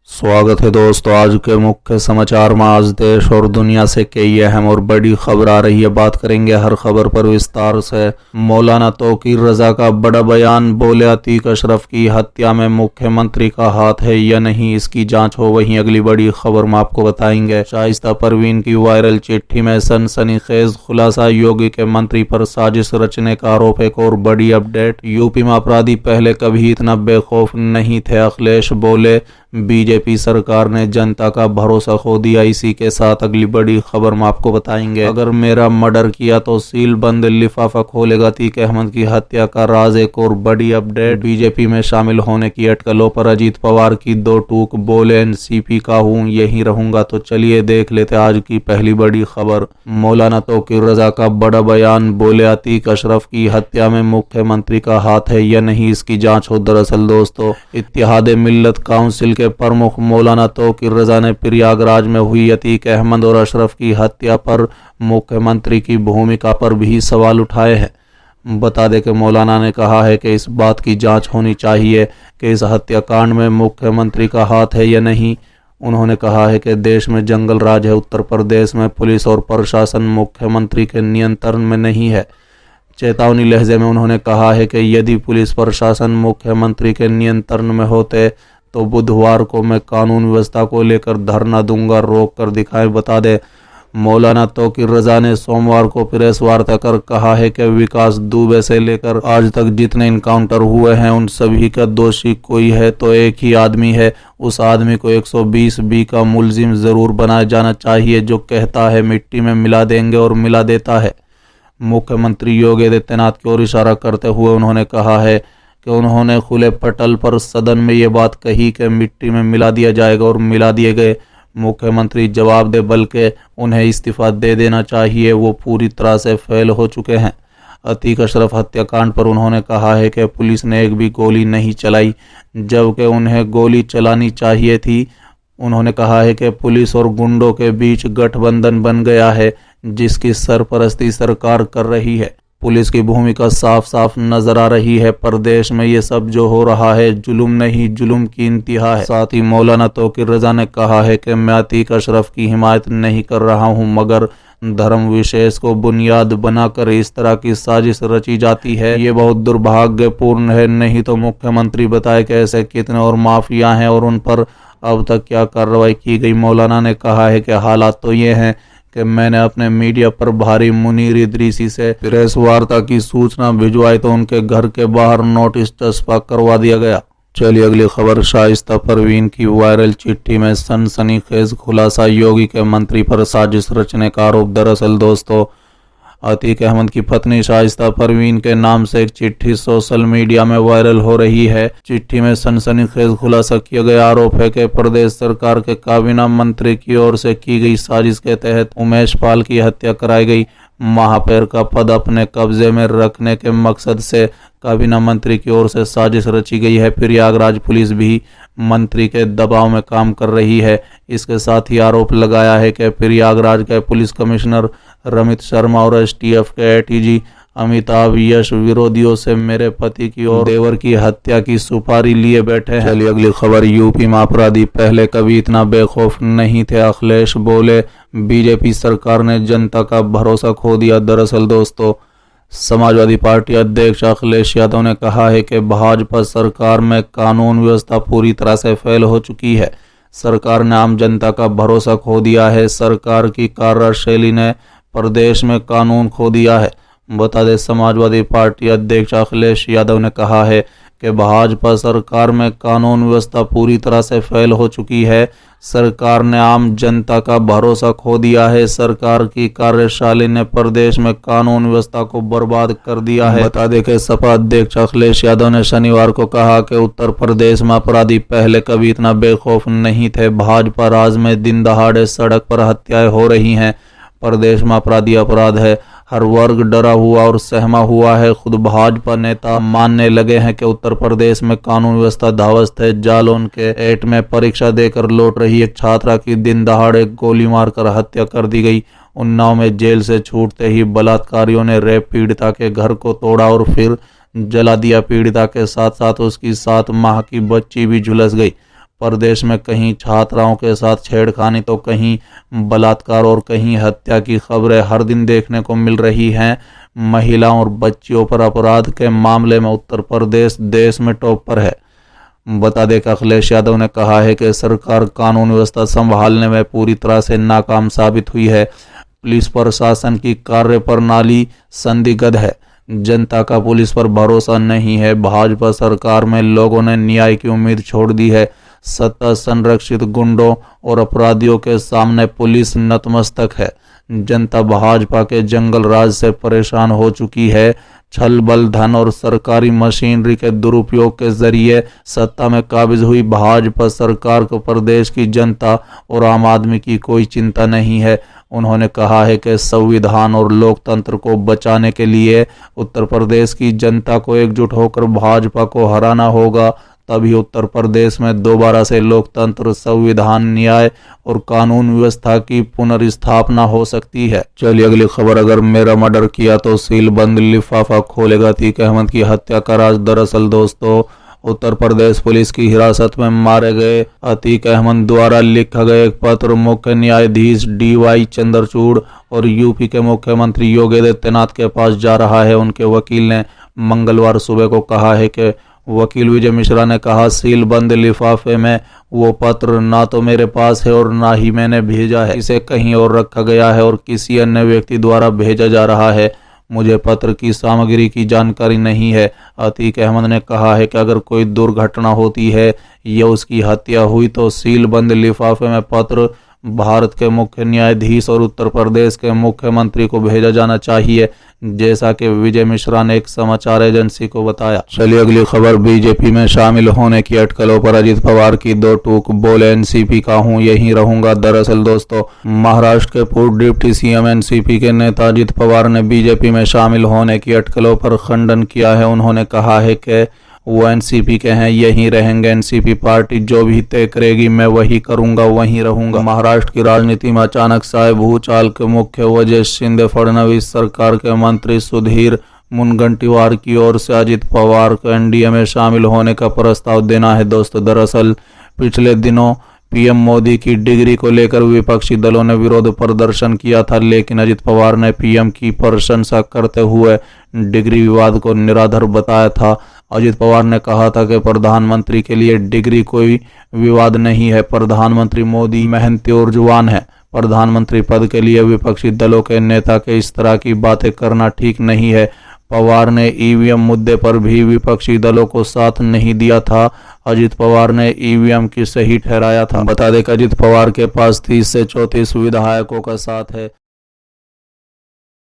स्वागत है दोस्तों। आज के मुख्य समाचार में आज देश और दुनिया से कई अहम और बड़ी खबर आ रही है। बात करेंगे हर खबर पर विस्तार से। मौलाना तौकीर रजा का बड़ा बयान, बोले अतीक अशरफ की हत्या में मुख्यमंत्री का हाथ है या नहीं, इसकी जांच हो। वहीं अगली बड़ी खबर में आपको बताएंगे शाइस्ता परवीन की वायरल चिट्ठी में सनसनीखेज खुलासा, योगी के मंत्री पर साजिश रचने का आरोप। एक और बड़ी अपडेट, यूपी में अपराधी पहले कभी इतना बेखौफ नहीं थे, अखिलेश बोले। बीजेपी सरकार ने जनता का भरोसा खो दिया। इसी के साथ अगली बड़ी खबर में आपको बताएंगे, अगर मेरा मर्डर किया तो सील बंद लिफाफा खोलेगा, अतीक अहमद की हत्या का राज। एक और बड़ी अपडेट, बीजेपी में शामिल होने की अटकलों पर अजीत पवार की दो टूक, बोले एनसीपी का हूं, यहीं रहूंगा। तो चलिए देख लेते आज की पहली बड़ी खबर। मौलाना तौकीर रजा का बड़ा बयान, बोले अतीक अशरफ की हत्या में मुख्यमंत्री का हाथ है या नहीं, इसकी जांच हो। दरअसल दोस्तों, इत्तेहाद मिल्लत काउंसिल के प्रमुख मौलाना तौकीर रजा ने प्रयागराज में हुई अतीक अहमद और अशरफ की हत्या पर मुख्यमंत्री की भूमिका पर भी सवाल उठाए हैं। बता दें कि मौलाना ने कहा है कि इस बात की जांच होनी चाहिए कि इस हत्याकांड में मुख्यमंत्री का हाथ है या नहीं। उन्होंने कहा है कि देश में जंगल राज है, उत्तर प्रदेश में पुलिस और प्रशासन मुख्यमंत्री के नियंत्रण में नहीं है। चेतावनी लहजे में उन्होंने कहा है कि यदि पुलिस प्रशासन मुख्यमंत्री के नियंत्रण में होते तो बुधवार को मैं कानून व्यवस्था को लेकर धरना दूंगा, रोक कर दिखाएं। बता दें, मौलाना तौकीर रजा ने सोमवार को प्रेस वार्ता कर कहा है कि विकास दुबे से लेकर आज तक जितने इनकाउंटर हुए हैं उन सभी का दोषी कोई है तो एक ही आदमी है। उस आदमी को 120B का मुलजिम जरूर बनाया जाना चाहिए, जो कहता है मिट्टी में मिला देंगे और मिला देता है। मुख्यमंत्री योगी आदित्यनाथ की ओर इशारा करते हुए उन्होंने कहा है कि उन्होंने खुले पटल पर सदन में ये बात कही कि मिट्टी में मिला दिया जाएगा और मिला दिए गए। मुख्यमंत्री जवाब दे, बल्कि उन्हें इस्तीफा दे देना चाहिए, वो पूरी तरह से फेल हो चुके हैं। अतीक अशरफ हत्याकांड पर उन्होंने कहा है कि पुलिस ने एक भी गोली नहीं चलाई, जबकि उन्हें गोली चलानी चाहिए थी। उन्होंने कहा है कि पुलिस और गुंडों के बीच गठबंधन बन गया है, जिसकी सरपरस्ती सरकार कर रही है। पुलिस की भूमिका साफ साफ नजर आ रही है। प्रदेश में ये सब जो हो रहा है जुल्म नहीं, जुल्म की इंतहा है। साथ ही मौलाना तौकीर रजा ने कहा है कि मैं अतीक अशरफ की हिमायत नहीं कर रहा हूं, मगर धर्म विशेष को बुनियाद बनाकर इस तरह की साजिश रची जाती है, ये बहुत दुर्भाग्यपूर्ण है। नहीं तो मुख्यमंत्री बताए कि ऐसे कितने और माफिया हैं और उन पर अब तक क्या कार्रवाई की गई। मौलाना ने कहा है कि हालात तो ये हैं कि मैंने अपने मीडिया पर भारी मुनीर इदरीसी से प्रेस वार्ता की सूचना भिजवाई तो उनके घर के बाहर नोटिस चस्पा करवा दिया गया। चलिए अगली खबर, शाइस्ता परवीन की वायरल चिट्ठी में सनसनीखेज खुलासा, योगी के मंत्री पर साजिश रचने का आरोप। दरअसल दोस्तों, अतीक अहमद की पत्नी शाइस्ता परवीन के नाम से एक चिट्ठी सोशल मीडिया में वायरल हो रही है। चिट्ठी में सनसनीखेज खुलासा किया गया आरोप है कि प्रदेश सरकार के काबीना मंत्री की ओर से की गई साजिश के तहत उमेश पाल की हत्या कराई गई। महापौर का पद अपने कब्जे में रखने के मकसद से काबीना मंत्री की ओर से साजिश रची गई है। प्रयागराज पुलिस भी मंत्री के दबाव में काम कर रही है। इसके साथ ही आरोप लगाया है कि प्रयागराज के पुलिस कमिश्नर रमित शर्मा और एसटीएफ के एटीजी अमिताभ यश विरोधियों से मेरे पति की और देवर की हत्या की सुपारी लिए बैठे हैं। चलिए अगली खबर, यूपी में अपराधी पहले कभी इतना बेखौफ नहीं थे, अखिलेश बोले। बीजेपी सरकार ने जनता का भरोसा खो दिया। दरअसल दोस्तों, समाजवादी पार्टी अध्यक्ष अखिलेश यादव ने कहा है कि भाजपा सरकार में कानून व्यवस्था पूरी तरह से फेल हो चुकी है। सरकार ने आम जनता का भरोसा खो दिया है। सरकार की कार्यशैली ने प्रदेश में कानून खो दिया है। बता दें, समाजवादी पार्टी अध्यक्ष अखिलेश यादव ने कहा है कि भाजपा सरकार में कानून व्यवस्था पूरी तरह से फेल हो चुकी है। सरकार ने आम जनता का भरोसा खो दिया है। सरकार की कार्यशैली ने प्रदेश में कानून व्यवस्था को बर्बाद कर दिया है। बता दें कि सपा अध्यक्ष अखिलेश यादव ने शनिवार को कहा कि उत्तर प्रदेश में अपराधी पहले कभी इतना बेखौफ नहीं थे। भाजपा राज में दिन दहाड़े सड़क पर हत्याएं हो रही हैं। प्रदेश में अपराधी अपराध है, हर वर्ग डरा हुआ और सहमा हुआ है। खुद भाजपा नेता मानने लगे हैं कि उत्तर प्रदेश में कानून व्यवस्था ध्वस्त है। जालौन के एट में परीक्षा देकर लौट रही एक छात्रा की दिन दहाड़े गोली मारकर हत्या कर दी गई। उन्नाव में जेल से छूटते ही बलात्कारियों ने रेप पीड़िता के घर को तोड़ा और फिर जला दिया। पीड़िता के साथ साथ उसकी 7 माह की बच्ची भी झुलस गई। प्रदेश में कहीं छात्राओं के साथ छेड़खानी तो कहीं बलात्कार और कहीं हत्या की खबरें हर दिन देखने को मिल रही हैं। महिलाओं और बच्चियों पर अपराध के मामले में उत्तर प्रदेश देश में टॉप पर है। बता दें कि अखिलेश यादव ने कहा है कि सरकार कानून व्यवस्था संभालने में पूरी तरह से नाकाम साबित हुई है। पुलिस प्रशासन की कार्यप्रणाली संदिग्ध है। जनता का पुलिस पर भरोसा नहीं है। भाजपा सरकार में लोगों ने न्याय की उम्मीद छोड़ दी है। सत्ता संरक्षित गुंडों और अपराधियों के सामने पुलिस नतमस्तक है। जनता भाजपा के जंगल राज से परेशान हो चुकी है। छल बल धन और सरकारी मशीनरी के दुरुपयोग के जरिए सत्ता में काबिज हुई भाजपा सरकार को प्रदेश की जनता और आम आदमी की कोई चिंता नहीं है। उन्होंने कहा है कि संविधान और लोकतंत्र को बचाने के लिए उत्तर प्रदेश की जनता को एकजुट होकर भाजपा को हराना होगा, तभी उत्तर प्रदेश में दोबारा से लोकतंत्र, संविधान, न्याय और कानून व्यवस्था की पुनर्स्थापना हो सकती है। चलिए अगली खबर। अगर मेरा मर्डर किया तो सीलबंद लिफाफा खोलेगा अतीक अहमद की हत्या का राज। दरअसल दोस्तों, उत्तर प्रदेश पुलिस की हिरासत में मारे गए अतीक अहमद द्वारा लिखा गया एक पत्र मुख्य न्यायाधीश DY चंद्रचूड़ और यूपी के मुख्यमंत्री योगी आदित्यनाथ के पास जा रहा है। उनके वकील ने मंगलवार सुबह को कहा है कि वकील विजय मिश्रा ने कहा, सीलबंद लिफाफे में वो पत्र ना तो मेरे पास है और ना ही मैंने भेजा है। इसे कहीं और रखा गया है और किसी अन्य व्यक्ति द्वारा भेजा जा रहा है। मुझे पत्र की सामग्री की जानकारी नहीं है। अतीक अहमद ने कहा है कि अगर कोई दुर्घटना होती है या उसकी हत्या हुई तो सीलबंद लिफाफे में पत्र भारत के मुख्य न्यायाधीश और उत्तर प्रदेश के मुख्यमंत्री को भेजा जाना चाहिए, जैसा कि विजय मिश्रा ने एक समाचार एजेंसी को बताया। चलिए अगली खबर। बीजेपी में शामिल होने की अटकलों पर अजित पवार की दो टूक। बोले, एनसीपी का हूं, यहीं रहूंगा। दरअसल दोस्तों, महाराष्ट्र के पूर्व डिप्टी सीएम एनसीपी के नेता अजित पवार ने बीजेपी में शामिल होने की अटकलों पर खंडन किया है। उन्होंने कहा है कि वो एनसीपी के हैं, यहीं रहेंगे। एनसीपी पार्टी जो भी तय करेगी मैं वही करूंगा, वहीं रहूंगा। महाराष्ट्र की राजनीति में अचानक से आए भूचाल के मुख्य वजह शिंदे फडणवीस सरकार के मंत्री सुधीर मुनगंटीवार की ओर से अजित पवार को एनडीए में शामिल होने का प्रस्ताव देना है। दोस्तों, दरअसल पिछले दिनों पीएम मोदी की डिग्री को लेकर विपक्षी दलों ने विरोध प्रदर्शन किया था, लेकिन अजित पवार ने पीएम की प्रशंसा करते हुए डिग्री विवाद को निराधार बताया था। अजित पवार ने कहा था कि प्रधानमंत्री के लिए डिग्री कोई विवाद नहीं है। प्रधानमंत्री मोदी मेहनती और जवान है। प्रधानमंत्री पद के लिए विपक्षी दलों के नेता के इस तरह की बातें करना ठीक नहीं है। पवार ने ईवीएम मुद्दे पर भी विपक्षी दलों को साथ नहीं दिया था। अजित पवार ने ईवीएम की सही ठहराया था। बता दें कि अजित पवार के पास 30 से 34 विधायकों का साथ है।